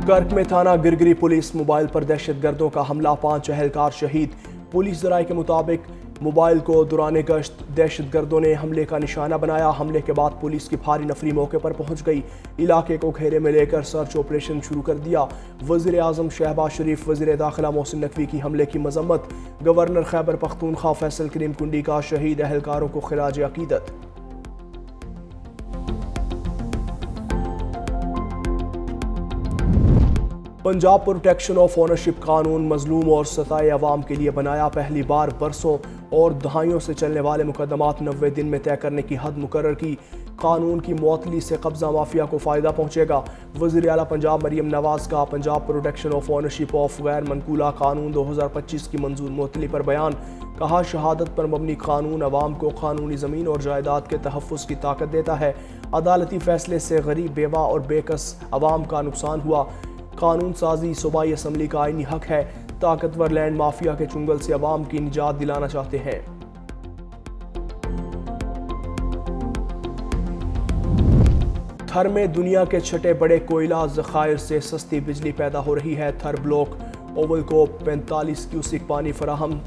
कर्क में थाना गिरगिरी पुलिस मोबाइल पर दहशतगर्दों का हमला, 5 एहलकार शहीद। पुलिस ज़राए के मुताबिक मोबाइल को दौरान गश्त दहशतगर्दों ने हमले का निशाना बनाया। हमले के बाद पुलिस की भारी नफरी मौके पर पहुंच गई। इलाके को घेरे में लेकर सर्च ऑपरेशन शुरू कर दिया। वज़ीर आज़म शहबाज शरीफ, वज़ीर दाखिला मोहसिन नकवी की हमले की मजम्मत। गवर्नर खैबर पख्तूनख्वा फैसल करीम कुंडी का शहीद एहलकारों को खिराज अकीदत। पंजाब प्रोटेक्शन ऑफ ओनरशिप कानून मजलूम और सताए अवाम के लिए बनाया। पहली बार बरसों और दहाइयों से चलने वाले मुकदमात 90 दिन में तय करने की हद मुकर्रर की। कानून की मुअत्तली से कब्जा माफिया को फ़ायदा पहुंचेगा। वज़ीर आला पंजाब मरियम नवाज़ का Punjab protection of ownership of गैर मनकूला कानून 2025 की मंजूर मुअत्तली पर बयान। कहा, शहादत पर मबनी कानून अवाम को कानूनी ज़मीन और जायदाद के तहफ़्फ़ुज़ की ताकत देता है। अदालती फैसले से गरीब, बेवा और बेकस अवाम का नुकसान हुआ। कानून साजी सूबाई असम्बली का आईनी हक है। ताकतवर लैंड माफिया के चुंगल से अवाम की निजात दिलाना चाहते हैं। थर में दुनिया के छठे बड़े कोयला ज़खायर से सस्ती बिजली पैदा हो रही है। थर ब्लॉक ओवल को 45 क्यूसिक पानी फराहम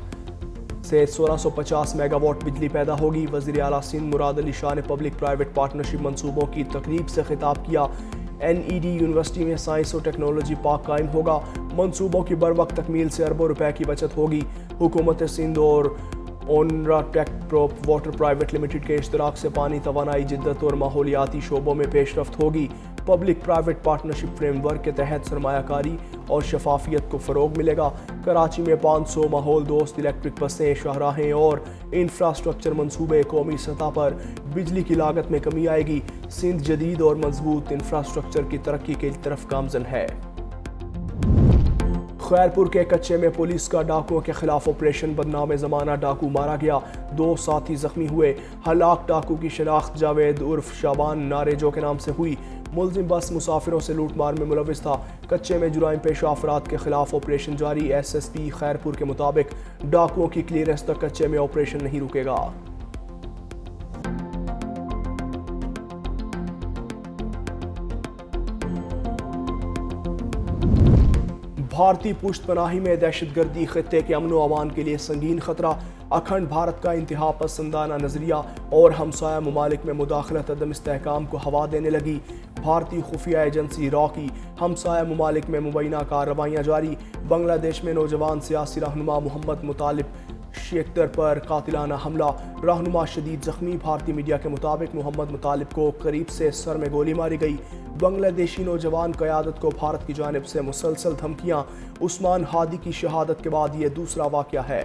से 1650 मेगावाट बिजली पैदा होगी। वज़ीर आला सिंध मुराद अली शाह ने पब्लिक प्राइवेट पार्टनरशिप मंसूबों की तकरीब से खिताब किया। NED यूनिवर्सिटी में साइंस और टेक्नोलॉजी पार्क कायम होगा। मंसूबों की बर वक्त तकमील से अरबों रुपए की बचत होगी। हुकूमत सिंध और ओनरा टेक प्रोप वाटर प्राइवेट लिमिटेड के इश्तराक से पानी, तवानाई, जिद्दत और माहौलियाती शोबों में पेशरफ्त होगी। पब्लिक प्राइवेट पार्टनरशिप फ्रेमवर्क के तहत सरमायाकारी और शफाफियत को फ़रोग मिलेगा। कराची में 500 माहौल दोस्त इलेक्ट्रिक बसें, शाहराहें और इंफ्रास्ट्रक्चर मंसूबे। कौमी सतह पर बिजली की लागत में कमी आएगी। सिंध जदीद और मजबूत इंफ्रास्ट्रक्चर की तरक्की की तरफ गामजन है। खैरपुर के कच्चे में पुलिस का डाकुओं के खिलाफ ऑपरेशन। बदनाम ज़माना डाकू मारा गया, 2 साथी जख्मी हुए। हलाक डाकू की शनाख्त जावेद उर्फ शाबान नारेजो के नाम से हुई। मुलजिम बस मुसाफिरों से लूटमार में मुलविस था। कच्चे में जुराइम पेशा अफराद के खिलाफ ऑपरेशन जारी। SSP खैरपुर के मुताबिक डाकुओं की क्लियरेंस तक कच्चे में ऑपरेशन नहीं रुकेगा। भारतीय पुष्तपनाही में दहशतगर्दी खित्ते के अमन व अमान के लिए संगीन खतरा। अखंड भारत का इंतहा पसंदाना नजरिया और हमसाया ममालिक में मुदाखलत अदम इस्तेहकाम को हवा देने लगी। भारतीय खुफिया एजेंसी रॉ की हमसाया ममालिक में मुबैना कार्रवाइयाँ जारी। बांग्लादेश में नौजवान सियासी रहनुमा मोहम्मद मुतालिब शेख्तर पर कातिलाना हमला, रहनुमा शदीद जख्मी। भारतीय मीडिया के मुताबिक मोहम्मद मुतालिब को करीब से सर में गोली मारी गई। बांग्लादेशी नौजवान क़यादत को भारत की जानिब से मुसलसल धमकियां। उस्मान हादी की शहादत के बाद ये दूसरा वाक़या है।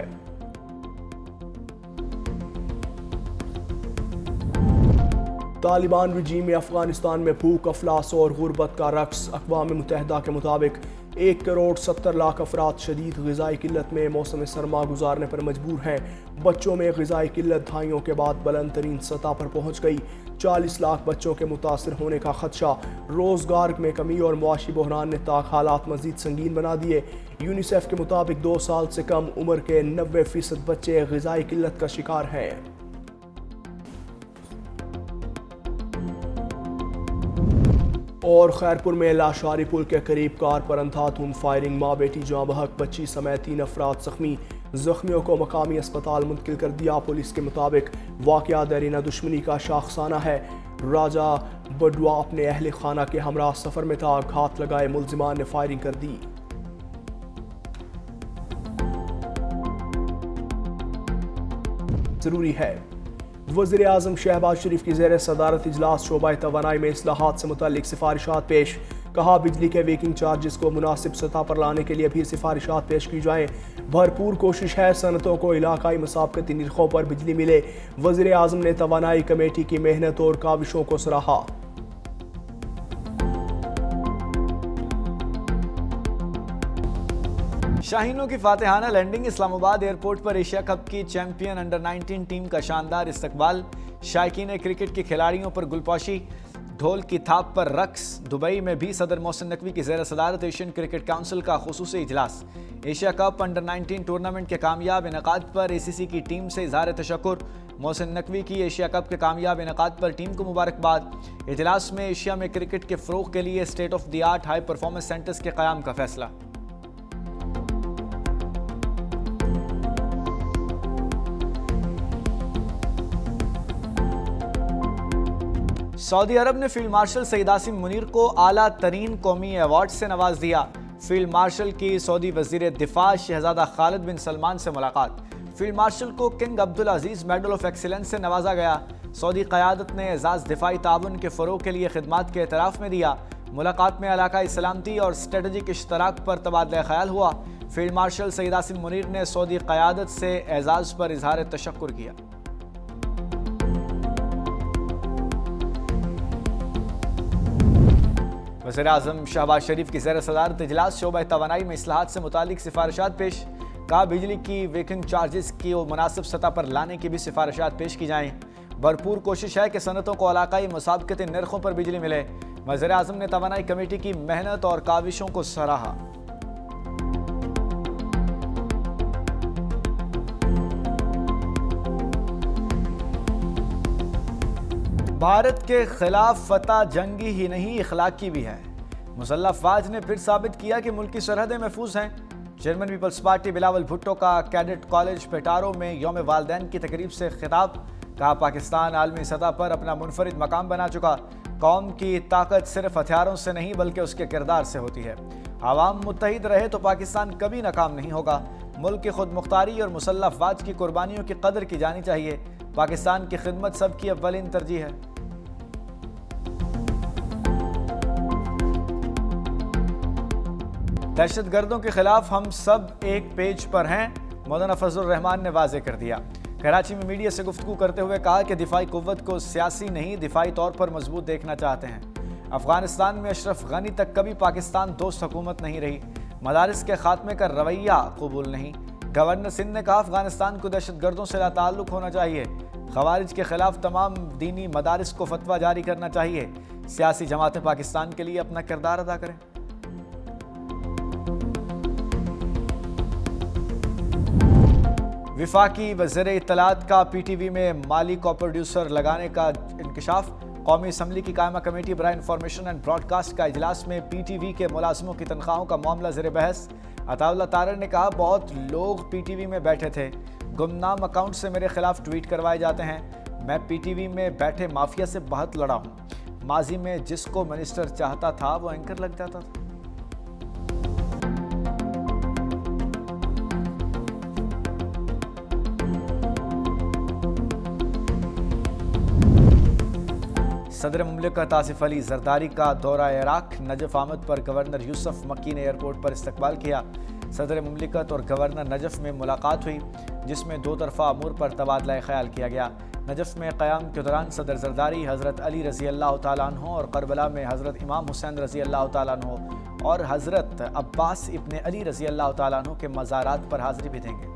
तालिबान रजीम में अफगानिस्तान में भूख, अफलास और गुर्बत का रक्स। अक़वाम मुत्तहिदा के मुताबिक 1 करोड़ 70 लाख अफराद शदीद ग़िज़ाई किल्लत में मौसम सरमा गुजारने पर मजबूर हैं। बच्चों में ग़िज़ाई किल्लत दहाइयों के बाद बुलंद तरीन सतह पर पहुँच गई। 40 लाख बच्चों के मुतासर होने का खदशा। रोज़गार में कमी और मुआशी बहरान ने ताक हालात मज़ीद संगीन बना दिए। यूनिसेफ के मुताबिक 2 साल से कम उम्र के 90% बच्चे ग़िज़ाई किल्लत का शिकार हैं। और खैरपुर में लाशारी पुल के करीब कार पर अंधाधुंध फायरिंग, माँ बेटी जाँ बहक, बच्ची समेत 3 अफराद जख्मी। जख्मियों को मकामी अस्पताल मुंतकिल कर दिया। पुलिस के मुताबिक वाक़या दरीना दुश्मनी का शाखसाना है। राजा बडवा अपने अहल खाना के हमरा सफ़र में था। घात लगाए मुलजिमान ने फायरिंग कर दी। जरूरी है, वज़ीर आज़म शहबाज शरीफ की ज़ेर सदारत इजलास शोबा तवानाई में इस्लाहात से मुताल्लिक सिफारिशात पेश। कहा, बिजली के वेकिंग चार्जेस को मुनासिब सतह पर लाने के लिए भी सिफारिशात पेश की जाएँ। भरपूर कोशिश है सनतों को इलाकाई मुसाबकती निर्खों पर बिजली मिले। वज़ीर आज़म ने तवानाई कमेटी की मेहनत और काविशों को सराहा। शाहीनों की फातिहाना लैंडिंग। इस्लामाबाद एयरपोर्ट पर एशिया कप की चैंपियन अंडर 19 टीम का शानदार इस्तकबाल। शायकीन क्रिकेट के खिलाड़ियों पर गुलपोशी। ढोल की थाप पर रक्स। दुबई में भी सदर मोहसिन नकवी की ज़ेर सदारत एशियन क्रिकेट काउंसिल का खुसूसी इजलास। एशिया कप अंडर 19 टूर्नामेंट के कामयाब इनेकाद पर एसीसी की टीम से इज़हार तशक्कुर। मोहसिन नकवी की एशिया कप के कामयाब इनेकाद पर टीम को मुबारकबाद। इजलास में एशिया में क्रिकेट के फ़रोग़ के लिए state of the art high performance centres के क़याम का फैसला। सऊदी अरब ने फील्ड मार्शल सईद आसिम मुनीर को आला तरीन कौमी अवार्ड से नवाज दिया। फील्ड मार्शल की सऊदी वज़ीर दिफा शहजादा खालिद बिन सलमान से मुलाकात। फील्ड मार्शल को king Abdul Aziz medal of excellence से नवाजा गया। सऊदी क़यादत ने एजाज़ दिफाई ताउन के फ़रोग़ के लिए खिदमात के एतराफ़ में दिया। मुलाकात में इलाक़ाई सलामती और स्ट्रेटजिक इश्तराक पर तबादला ख्याल हुआ। फील्ड मार्शल सईद आसिम मुनीर ने सऊदी क़यादत से एजाज़ पर इज़हार तशक्कुर किया। वज़ीर-ए-आज़म शहबाज शरीफ की ज़ेर सदारत इजलास शोबा तवानाई में इस्लाहात से मुतालिक सिफारिशात पेश। कहा बिजली की वेकिंग चार्जेस की मुनासिब सतह पर लाने की भी सिफारिशात पेश की जाएँ। भरपूर कोशिश है कि सनतों को इलाकाई मुसाबकती नरखों पर बिजली मिले। वज़ीर-ए-आज़म ने तवानाई कमेटी की मेहनत और काविशों को सराहा। भारत के खिलाफ फतह जंगी ही नहीं इखलाकी भी है। मुसल्लह अफवाज ने फिर साबित किया कि मुल्क की सरहदें महफूज हैं। चेयरमैन पीपल्स पार्टी बिलावल भुट्टो का कैडेट कॉलेज पेटारो में यौम वालदैन की तकरीब से खिताब। कहा पाकिस्तान आलमी सतह पर अपना मुनफरिद मकाम बना चुका। कौम की ताकत सिर्फ हथियारों से नहीं बल्कि उसके किरदार से होती है। आवाम मुत्तहिद रहे तो पाकिस्तान कभी नाकाम नहीं होगा। मुल्क की खुद मुख्तारी और मुसल्लह अफवाज की कुर्बानियों की कदर की जानी चाहिए। पाकिस्तान की खिदमत सबकी अव्वलीन तरजीह है। दहशत गर्दों के खिलाफ हम सब एक पेज पर हैं, मौलाना फजल रहमान ने वाजे कर दिया। कराची में मीडिया से गुफ्तगू करते हुए कहा कि दिफाई कुव्वत को सियासी नहीं दिफाई तौर पर मजबूत देखना चाहते हैं। अफगानिस्तान में अशरफ गनी तक कभी पाकिस्तान दोस्त हुकूमत नहीं रही। मदारिस के खात्मे का रवैया कबूल नहीं। गवर्नर सिंध ने कहा अफगानिस्तान को दहशत गर्दों से लाताल्लुक होना चाहिए। खवारिज के खिलाफ तमाम दीनी मदारिस को फतवा जारी करना चाहिए। सियासी जमातें पाकिस्तान के लिए अपना किरदार अदा करें। विफाकी वज़ीर इत्तलात का पीटीवी में माली को प्रोड्यूसर लगाने का इंकशाफ। कौमी असम्बली की कायमा कमेटी बराए इंफॉर्मेशन एंड ब्रॉडकास्ट का इजलास में पीटीवी के मुलाजिमों की तनख्वाहों का मामला ज़ेर बहस। अताउल्लाह तारर ने कहा बहुत लोग पीटीवी में बैठे थे, गुमनाम अकाउंट से मेरे खिलाफ ट्वीट करवाए जाते हैं। मैं पीटीवी में बैठे माफिया से बहुत लड़ा हूँ। माजी में जिसको मिनिस्टर चाहता था वो एंकर लग जाता था। सदर मुमलिकत आसिफ अली जरदारी का दौरा इराक। नजफ आमद पर गवर्नर यूसुफ मक्की ने एयरपोर्ट पर इस्तकबाल किया। सदर मुमलिकत और गवर्नर नजफ में मुलाकात हुई, जिसमें दो तरफा अमूर पर तबादला ख्याल किया गया। नजफ में क़याम के दौरान सदर जरदारी हज़रत अली रज़ी अल्लाह तआला अन्हु और करबला में हज़रत इमाम हुसैन रज़ी अल्लाह तआला अन्हु और हज़रत अब्बास इब्न अली रज़ी अल्लाह तआला अन्हु के मज़ारात पर हाज़री भी देंगे।